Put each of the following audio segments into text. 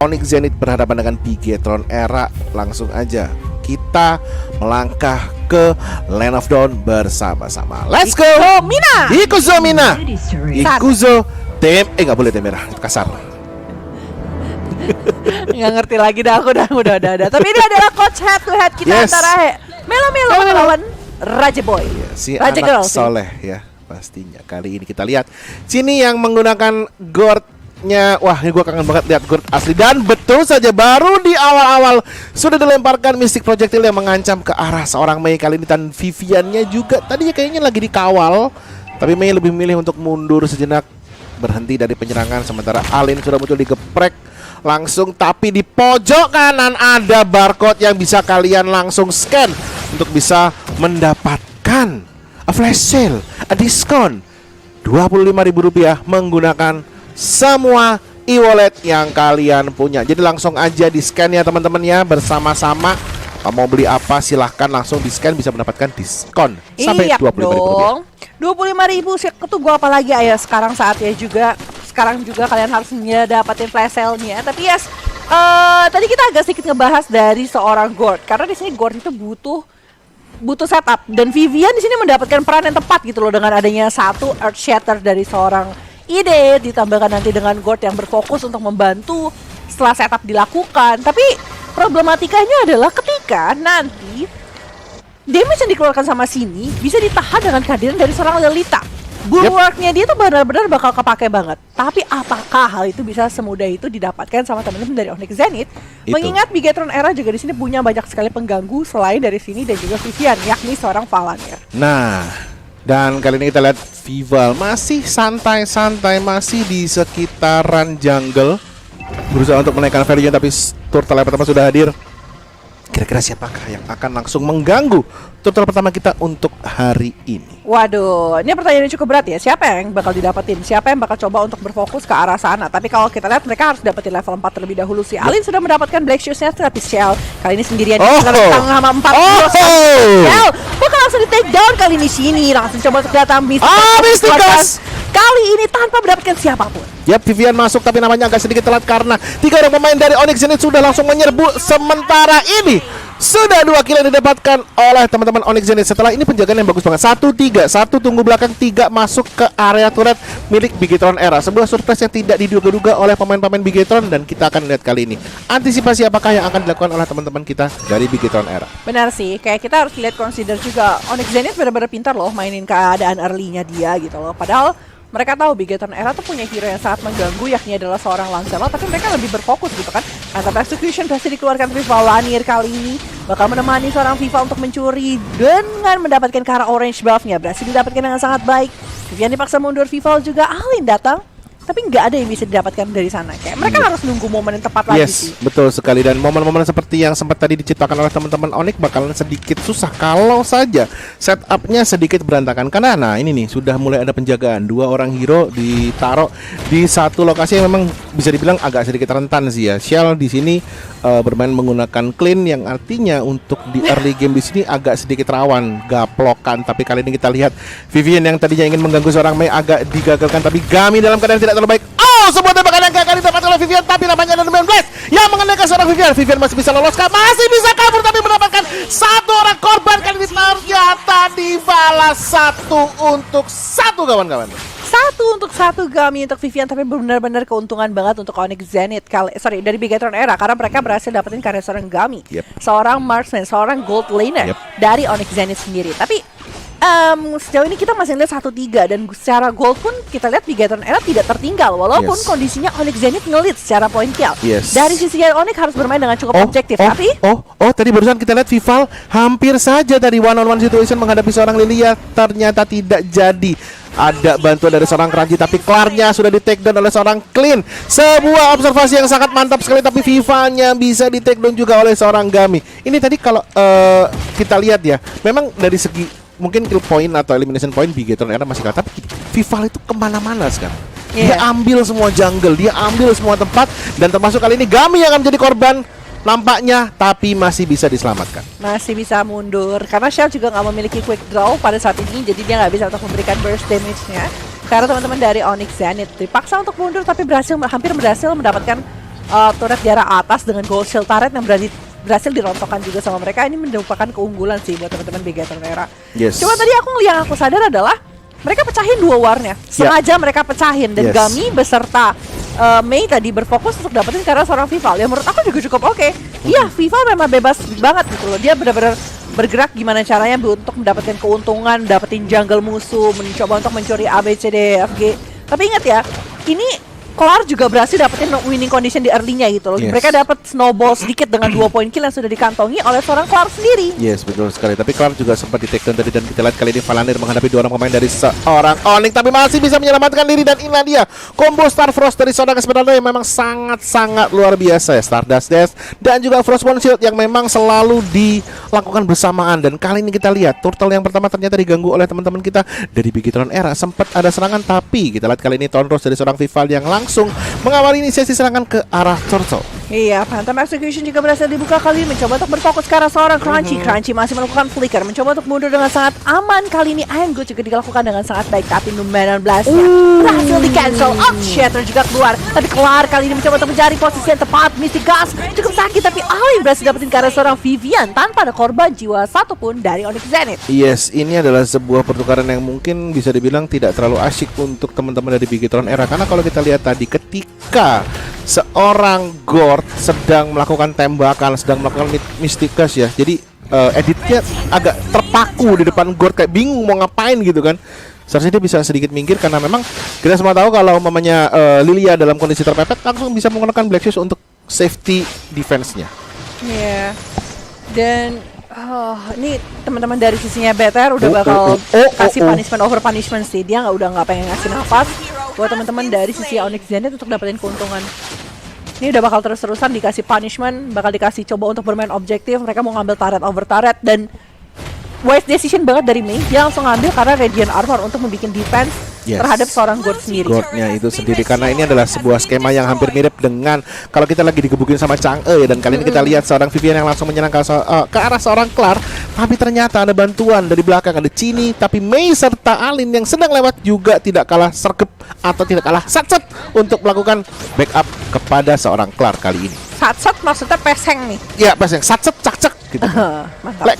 Onyx Zenith berhadapan dengan Bigetron Era. Langsung aja kita melangkah ke Land of Dawn bersama-sama. Let's go! Ikuzo Mina! Ikuzo TM, nggak boleh TM merah, itu kasar. Nggak ngerti lagi dah aku udah. Tapi ini adalah coach head to head kita antara Melo melawan Raja Boy. Ya, si Raja anak Girl soleh ya pastinya. Kali ini kita lihat sini yang menggunakan Gordnya. Wah, ini gue kangen banget lihat Gord asli. Dan betul saja baru di awal-awal sudah dilemparkan Mystic Projectile yang mengancam ke arah seorang Mei. Kali ini dan Viviannya juga tadinya kayaknya lagi dikawal, tapi Mei lebih memilih untuk mundur sejenak, berhenti dari penyerangan. Sementara Alin sudah muncul digeprek langsung, tapi di pojok kanan ada barcode yang bisa kalian langsung scan untuk bisa mendapatkan a flash sale, a diskon Rp25.000 menggunakan semua e-wallet yang kalian punya. Jadi langsung aja di scan ya teman-teman ya, bersama-sama. Mau beli apa silahkan langsung di scan, bisa mendapatkan diskon sampai Rp25.000. 25.000 itu gua apalagi ya sekarang saatnya juga. Sekarang juga kalian harus dapatin flash sale-nya. Tapi yes, tadi kita agak sedikit ngebahas dari seorang Gord, karena di sini Gord itu butuh setup, dan Vivian di sini mendapatkan peran yang tepat gitu loh, dengan adanya satu Earth Shatter dari seorang Ide, ditambahkan nanti dengan Gord yang berfokus untuk membantu setelah setup dilakukan. Tapi problematikanya adalah ketika nanti damage yang dikeluarkan sama sini bisa ditahan dengan kehadiran dari seorang Lelita. Bulwarknya dia tuh benar-benar bakal kepake banget. Tapi apakah hal itu bisa semudah itu didapatkan sama teman-teman dari Onyx Zenith? Mengingat Bigetron Era juga di sini punya banyak sekali pengganggu selain dari sini dan juga Vivian, yakni seorang Valanir. Nah, dan kali ini kita lihat Vival masih santai-santai, masih di sekitaran jungle, berusaha untuk menaikkan value-nya, tapi turtle pertama sudah hadir. Kira-kira siapakah yang akan langsung mengganggu turtle pertama kita untuk hari ini? Waduh, ini pertanyaan yang cukup berat ya. Siapa yang bakal didapetin? Siapa yang bakal coba untuk berfokus ke arah sana? Tapi kalau kita lihat mereka harus dapetin level 4 terlebih dahulu. Si Alin sudah mendapatkan Black Shoes-nya, tapi Shell kali ini sendirian di tengah sama 4 Shell bakal langsung di take down kali ini sini. Langsung coba untuk datang Mystikas kali ini tanpa mendapatkan siapapun. Yap, Vivian masuk tapi namanya agak sedikit telat karena 3 orang pemain dari Onyx Zenith sudah langsung menyerbu. Sementara ini sudah 2 kill yang didapatkan oleh teman-teman Onyx Zenith. Setelah ini penjagaan yang bagus banget. 1-3, 1 tunggu belakang, 3 masuk ke area turret milik Bigetron Era. Sebuah surprise yang tidak diduga-duga oleh pemain-pemain Bigetron, dan kita akan lihat kali ini antisipasi apakah yang akan dilakukan oleh teman-teman kita dari Bigetron Era. Benar sih, kayak kita harus lihat consider juga Onyx Zenith benar-benar pintar loh mainin keadaan early-nya dia gitu loh. Padahal mereka tahu Bigetron Era tuh punya hero yang sangat mengganggu, yakni adalah seorang Lancelot, tapi mereka lebih berfokus gitu kan. Mantap execution berhasil dikeluarkan dari Valanir kali ini, bakal menemani seorang Viva untuk mencuri dengan mendapatkan ke arah orange buff-nya. Berhasil didapatkan dengan sangat baik. Vivian dipaksa mundur, Vival juga, Alin datang, tapi nggak ada yang bisa didapatkan dari sana. Kayak mereka harus nunggu momen yang tepat lagi sih. Betul sekali. Dan momen-momen seperti yang sempat tadi diciptakan oleh teman-teman Onyx bakalan sedikit susah kalau saja setupnya sedikit berantakan. Karena nah ini nih sudah mulai ada penjagaan, 2 orang hero ditaruh di satu lokasi yang memang bisa dibilang agak sedikit rentan sih ya. Shell di sini bermain menggunakan clean, yang artinya untuk di early game di sini agak sedikit rawan gaplokan. Tapi kali ini kita lihat Vivian yang tadinya ingin mengganggu seorang Mei agak digagalkan, tapi Gami dalam keadaan tidak terlalu baik. Sebuah tembakan yang gagal ditempatkan oleh Vivian, tapi namanya ada Blast yang mengenai ke seorang Vivian. Vivian masih bisa lolos, masih bisa kabur, tapi mendapatkan 1 orang korban. Kali ini ternyata dibalas 1 untuk 1 kawan-kawan. 1 untuk 1 Gami untuk Vivian, tapi benar-benar keuntungan banget untuk Onyx Zenith dari Bigetron Era, karena mereka berhasil dapetin karya seorang Gami, seorang marksman, seorang gold laner dari Onyx Zenith sendiri. Tapi sejauh ini kita masih lihat 1-3, dan secara gold pun kita lihat Bigetron Era tidak tertinggal, walaupun kondisinya Onyx Zenith nge-lead secara point kill. Dari sisi Onyx harus bermain dengan cukup objektif, tapi tadi barusan kita lihat Vival hampir saja dari one-on-one situation menghadapi seorang Lilia, ternyata tidak jadi. Ada bantuan dari seorang Kranji, tapi Clarnya sudah di take down oleh seorang Clean. Sebuah observasi yang sangat mantap sekali, tapi Vivanya bisa di take down juga oleh seorang Gami. Ini tadi kalau kita lihat ya, memang dari segi mungkin kill point atau elimination point Bigetron Era masih kalah, tapi Vival itu kemana-mana sekarang. Dia ambil semua jungle, dia ambil semua tempat, dan termasuk kali ini Gami yang akan menjadi korban nampaknya, tapi masih bisa diselamatkan. Masih bisa mundur karena Shell juga nggak memiliki quick draw pada saat ini, jadi dia nggak bisa untuk memberikan burst damage-nya. Karena teman-teman dari Onyx Zenith dipaksa untuk mundur, tapi hampir berhasil mendapatkan turret di arah atas dengan gold shield turret yang berhasil dirontokkan juga sama mereka. Ini merupakan keunggulan sih buat teman-teman Bigetron Era. Yes. Cuma tadi yang aku sadar adalah mereka pecahin dua warnya. Sengaja mereka pecahin dan Yes. Gami beserta Mei tadi berfokus untuk dapetin karena seorang Vival. Yang menurut aku juga cukup oke. Iya, Vival memang bebas banget gitu loh. Dia benar-benar bergerak gimana caranya untuk mendapatkan keuntungan, dapetin jungle musuh, mencoba untuk mencuri A, B, C, D, F, G. Tapi ingat ya, ini Clar juga berhasil dapetin winning condition di early-nya gitu loh. Yes. Mereka dapat snowball sedikit dengan 2 poin kill yang sudah dikantongi oleh seorang Clar sendiri. Yes, betul sekali. Tapi Clark juga sempat di take down tadi dan kita lihat kali ini Valandir menghadapi dua orang pemain dari seorang Onyx tapi masih bisa menyelamatkan diri dan inilah dia combo Star Frost dari seorang Esmeralda yang memang sangat-sangat luar biasa ya. Stardust Dash dan juga Frostborn Shield yang memang selalu dilakukan bersamaan dan kali ini kita lihat turtle yang pertama ternyata diganggu oleh teman-teman kita dari Bigetron Era. Sempat ada serangan tapi kita lihat kali ini Tonros dari seorang Vival yang langsung mengawali inisiasi serangan ke arah Turtle. Iya, Phantom Execution juga berhasil dibuka kali ini, mencoba untuk berfokus ke arah seorang Crunchy. Crunchy masih melakukan flicker, mencoba untuk mundur dengan sangat aman kali ini. Iron Good juga dilakukan dengan sangat baik, tapi Numenon Blast-nya berhasil di-cancel. Shatter juga keluar, tapi kelar kali ini mencoba untuk mencari posisi yang tepat. Mystic Gas cukup sakit, tapi Alin berhasil dapetin ke arah seorang Vivian tanpa ada korban jiwa satupun dari Onyx Zenith. Yes, ini adalah sebuah pertukaran yang mungkin bisa dibilang tidak terlalu asyik untuk teman-teman dari Bigetron Era karena kalau kita lihat tadi ketika seorang Gord sedang melakukan tembakan, sedang melakukan Mystic Gas ya. Jadi editnya agak terpaku di depan Gord kayak bingung mau ngapain gitu kan. Seharusnya dia bisa sedikit minggir karena memang kita semua tahu kalau mamanya Lilia dalam kondisi terpepet langsung bisa menggunakan Black Shoes untuk safety defense-nya. Iya. Dan ini teman-teman dari sisinya BTR udah bakal kasih punishment over punishment sih. Dia udah nggak pengen ngasih nafas buat teman-teman dari sisi Onyx Zenith untuk dapetin keuntungan. Ini udah bakal terus-terusan dikasih punishment, bakal dikasih coba untuk bermain objektif. Mereka mau ngambil turret over turret dan wise decision banget dari Mei. Dia langsung ngambil karena Radiant Armor untuk membuat defense terhadap seorang Gord sendiri. Gordnya itu sendiri karena ini adalah sebuah skema yang hampir mirip dengan kalau kita lagi digebukin sama Chang'e ya. Dan kali ini kita lihat seorang Vivian yang langsung menyerang ke arah seorang Clar, tapi ternyata ada bantuan dari belakang, ada Chini, tapi Mei serta Alin yang sedang lewat juga tidak kalah sergap atau tidak kalah satset untuk melakukan backup kepada seorang Clar kali ini. Satset maksudnya peseng nih. Ya peseng, satset cak-cak gitu. Mantap.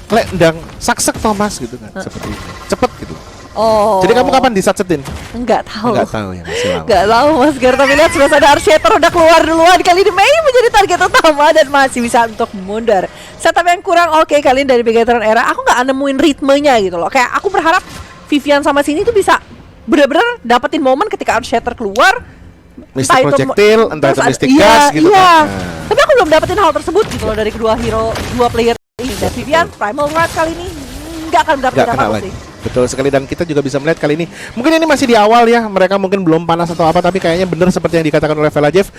Lek saksek Thomas gitu kan, seperti itu. Cepet gitu. Oh. Jadi kamu kapan disatsetin? Enggak tahu. Enggak tahu ya, masih lama. Enggak tahu Mas Gar, tapi lihat sudah ada Archeter udah keluar duluan. Kali ini Mei menjadi target utama dan masih bisa untuk mundur. Setup yang kurang oke kali ini dari Bigetron Era. Aku nggak nemuin ritmenya gitu loh. Kayak aku berharap Vivian sama sini tuh bisa bener-bener dapetin momen ketika Archeter keluar. Mystic Projectile, entah itu Mystic Gas gitu iya. kan. Tapi aku belum dapetin hal tersebut gitu loh dari kedua player ini. Dan Vivian Primal Rod kali ini nggak akan dapetin Nggak kena apa-apa lagi. sih. Betul sekali dan kita juga bisa melihat kali ini mungkin ini masih di awal ya, mereka mungkin belum panas atau apa, tapi kayaknya benar seperti yang dikatakan oleh Velajev,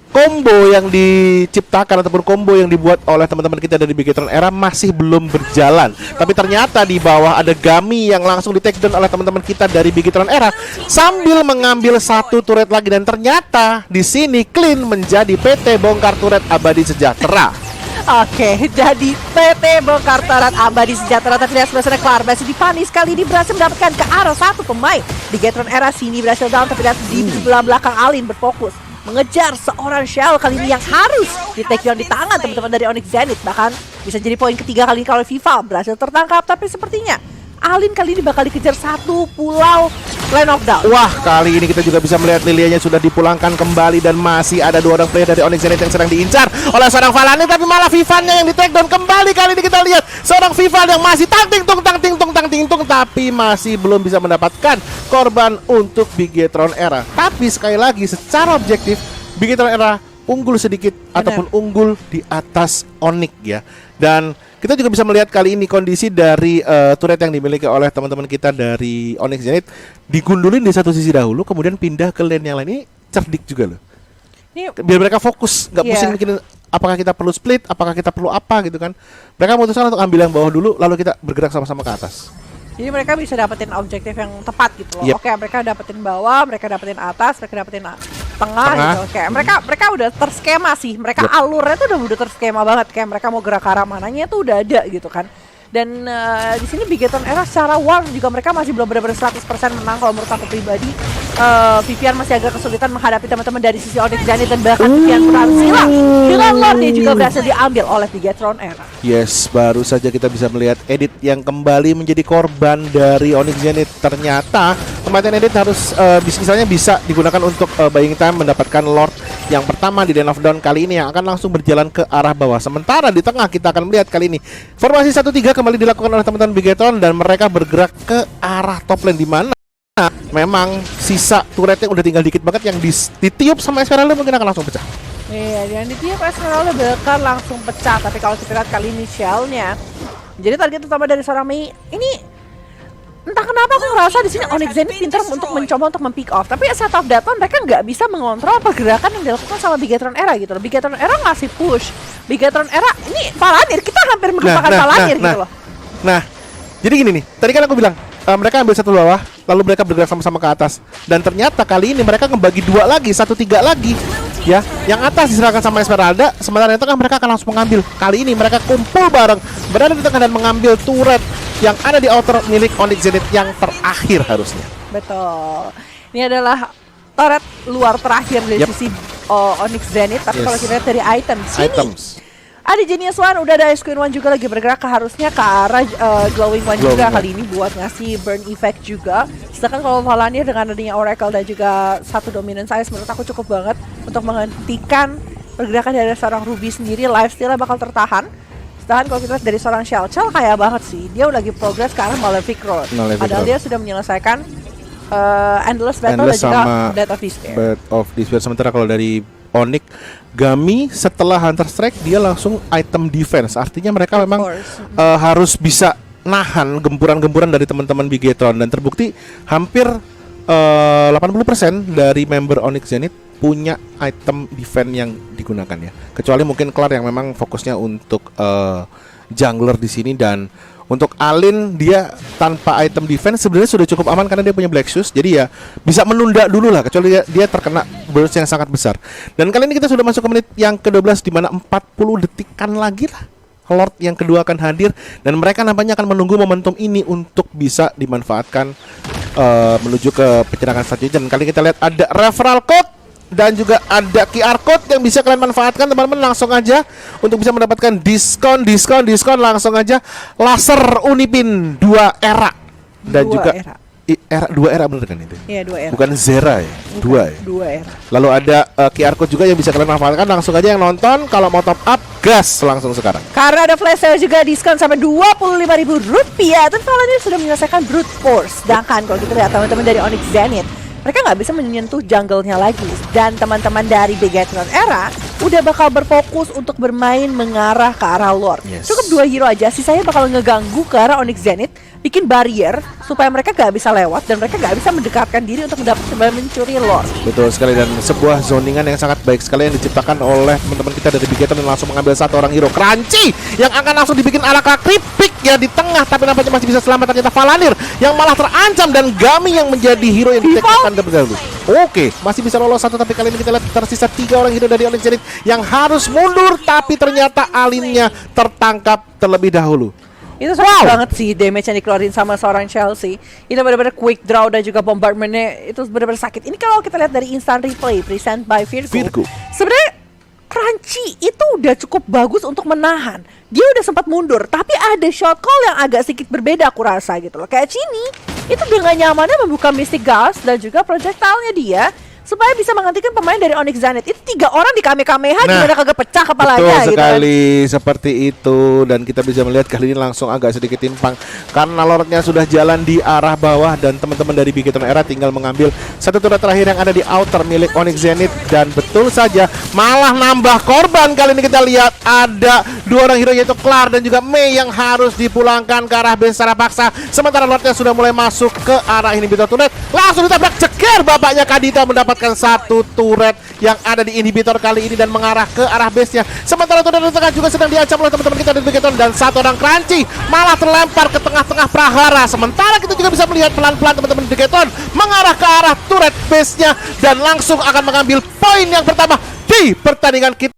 combo yang diciptakan ataupun combo yang dibuat oleh teman-teman kita dari Bigetron Era masih belum berjalan. Tapi ternyata di bawah ada Gami yang langsung di take down oleh teman-teman kita dari Bigetron Era sambil mengambil satu turret lagi dan ternyata di sini Clean menjadi PT Bongkar Turret Abadi Sejahtera. Oke, jadi PT Bongkar Turret Abadi Sejahtera. Tapi lihat sebelah Clar masih dipanis kali ini berhasil mendapatkan ke arah satu pemain. Bigetron Era sini berhasil down, tapi lihat di sebelah belakang Alin berfokus mengejar seorang Shell kali ini yang harus di take down di tangan teman-teman dari Onyx Zenith. Bahkan bisa jadi poin ketiga kali ini kalau Viva berhasil tertangkap, tapi sepertinya Alin kali ini bakal dikejar satu pulau Land of Down. Wah, kali ini kita juga bisa melihat Lilianya sudah dipulangkan kembali dan masih ada dua orang player dari Onyx Zenith yang sedang diincar oleh seorang Valandir, tapi malah Vivannya yang di take down kembali. Kali ini kita lihat seorang Vivan yang masih tang-ting-tung, tapi masih belum bisa mendapatkan korban untuk Bigetron Era. Tapi sekali lagi secara objektif Bigetron Era unggul sedikit ataupun unggul di atas Onyx ya. Dan kita juga bisa melihat kali ini kondisi dari turret yang dimiliki oleh teman-teman kita dari Onyx Zenith digundulin di satu sisi dahulu, kemudian pindah ke lane yang lain. Ini cerdik juga loh. Ini biar mereka fokus, nggak pusing mikirin apakah kita perlu split, apakah kita perlu apa gitu kan. Mereka memutuskan untuk ambil yang bawah dulu, lalu kita bergerak sama-sama ke atas. Jadi mereka bisa dapetin objektif yang tepat gitu loh. Oke, mereka dapetin bawah, mereka dapetin atas, mereka dapetin tengah gitu. Kayak mereka udah terskema sih. Mereka alurnya tuh udah terskema banget. Kayak mereka mau gerak ke arah mananya tuh udah ada gitu kan. Dan di sini Bigetron Era secara war juga mereka masih belum benar-benar 100% menang kalau menurut aku pribadi. Vivian masih agak kesulitan menghadapi teman-teman dari sisi Onyx Zenith dan bahkan Vivian pun harus hilang. Dengan Lord dia juga berhasil diambil oleh Bigetron Era. Yes, baru saja kita bisa melihat Edit yang kembali menjadi korban dari Onyx Zenith. Ternyata kematian Edit harus misalnya bisa digunakan untuk buying time mendapatkan Lord yang pertama di Den of Dawn kali ini yang akan langsung berjalan ke arah bawah. Sementara di tengah kita akan melihat kali ini formasi 1-3 kembali dilakukan oleh teman-teman Bigetron dan mereka bergerak ke arah top lane di mana memang sisa turretnya udah tinggal dikit banget yang ditiup sama Esmeralda mungkin akan langsung pecah. Iya, yang ditiup Esmeralda bakal langsung pecah. Tapi kalau kita lihat kali ini shell-nya jadi target utama dari seorang Mei ini, entah kenapa aku ngerasa di sini Onyx Zenith pintar untuk mencoba untuk mempick off. Tapi set of that mereka nggak bisa mengontrol pergerakan yang dilakukan sama Bigetron Era gitu loh. Bigetron Era ngasih push. Bigetron Era ini Palanir, kita hampir melupakan Palanir gitu loh. Nah, jadi gini nih, tadi kan aku bilang mereka ambil satu bawah, lalu mereka bergerak sama-sama ke atas. Dan ternyata kali ini mereka ngebagi 2 lagi, 1-3 lagi. Ya, yang atas diserahkan sama Esmeralda, sementara yang tengah mereka akan langsung mengambil. Kali ini mereka kumpul bareng, berada di tengah dan mengambil turret yang ada di outer milik Onyx Zenith yang terakhir harusnya. Betul. Ini adalah turret luar terakhir dari sisi Onyx Zenith. Tapi kalau kita lihat dari items. Ada Genius One, udah ada Ice Queen One juga lagi bergerak harusnya ke arah Glowing One juga kali ini buat ngasih burn effect juga. Sedangkan kalau Palanir dengan adanya Oracle dan juga satu dominant size menurut aku cukup banget untuk menghentikan pergerakan dari seorang Ruby sendiri. Lifesteal-nya bakal tertahan. Sedangkan kalau kita lihat dari seorang Shell kaya banget sih. Dia lagi progress ke arah Malefic Road. Padahal dia sudah menyelesaikan Endless Battle dan juga Death of Despair. Death of Despair. Sementara kalau dari Onyx, Gami setelah Hunter Strike dia langsung item defense. Artinya mereka memang harus bisa nahan gempuran-gempuran dari teman-teman Bigetron. Dan terbukti hampir 80% dari member Onyx Zenith punya item defense yang digunakan ya. Kecuali mungkin Clar yang memang fokusnya untuk jungler di sini. Dan untuk Alin dia tanpa item defense sebenarnya sudah cukup aman karena dia punya Black Shoes. Jadi ya bisa menunda dulu lah, kecuali dia terkena burst yang sangat besar. Dan kali ini kita sudah masuk ke menit yang ke-12 di mana 40 detikan lagi lah Lord yang kedua akan hadir. Dan mereka nampaknya akan menunggu momentum ini untuk bisa dimanfaatkan menuju ke penyerangan selanjutnya. Dan kali ini kita lihat ada referral code dan juga ada QR code yang bisa kalian manfaatkan teman-teman. Langsung aja untuk bisa mendapatkan diskon langsung aja laser Unipin 2 era dan juga era 2 era bener kan itu? Iya 2 era. Bukan Zera ya? 2 ya? 2 era. Lalu ada QR code juga yang bisa kalian manfaatkan. Langsung aja yang nonton kalau mau top up gas langsung sekarang. Karena ada flash sale juga diskon sampai Rp25.000 dan Palanir sudah menyelesaikan brute force. Sedangkan kalau kita lihat teman-teman dari Onyx Zenith, mereka nggak bisa menyentuh jungle-nya lagi. Dan teman-teman dari Bigetron Era udah bakal berfokus untuk bermain mengarah ke arah Lord. Cukup 2 hero aja, sisanya bakal ngeganggu ke arah Onyx Zenith, bikin barrier supaya mereka nggak bisa lewat dan mereka nggak bisa mendekatkan diri untuk mencuri Lord. Betul sekali, dan sebuah zoningan yang sangat baik sekali yang diciptakan oleh teman-teman kita dari Bigetron dan langsung mengambil satu orang hero Crunchy yang akan langsung dibikin ala kripik ya di tengah, tapi nampaknya masih bisa selamat. Ternyata Palanir yang malah terancam dan Gami yang menjadi hero yang ditekkan terlebih dahulu. Oke, masih bisa lolos satu, tapi kali ini kita lihat tersisa 3 orang hero dari Onyx Zenith yang harus mundur, tapi ternyata Alinnya tertangkap terlebih dahulu. Itu sakit banget sih damage yang dikeluarin sama seorang Chelsea. Itu benar-benar quick draw dan juga bombardmentnya itu benar-benar sakit. Ini kalau kita lihat dari instant replay present by Virgo. Sebenarnya Crunchy itu udah cukup bagus untuk menahan. Dia udah sempat mundur, tapi ada shot call yang agak sedikit berbeda aku rasa gitu loh. Kayak Chini itu dengan nyamannya membuka Mystic Gust dan juga projectile-nya dia supaya bisa menghentikan pemain dari Onyx Zenith. Itu 3 orang di Kamehameha gimana kagak pecah kepalanya. Betul sekali gitu kan? Seperti itu. Dan kita bisa melihat kali ini langsung agak sedikit timpang karena Lordnya sudah jalan di arah bawah. Dan teman-teman dari Bigetron Era tinggal mengambil satu turret terakhir yang ada di outer milik Onyx Zenith. Dan betul saja malah nambah korban. Kali ini kita lihat ada 2 orang hero yaitu Clar dan juga Mei yang harus dipulangkan ke arah base secara paksa. Sementara Lordnya sudah mulai masuk ke arah inhibitor turret. Langsung ditabrak ceker bapaknya Kadita mendapatkan satu turret yang ada di inhibitor kali ini dan mengarah ke arah base-nya. Sementara turret di tengah juga sedang diancam oleh teman-teman kita dari Bigetron dan satu orang Crunchy malah terlempar ke tengah-tengah prahara. Sementara kita juga bisa melihat pelan-pelan teman-teman Bigetron mengarah ke arah turret base-nya dan langsung akan mengambil poin yang pertama di pertandingan kita.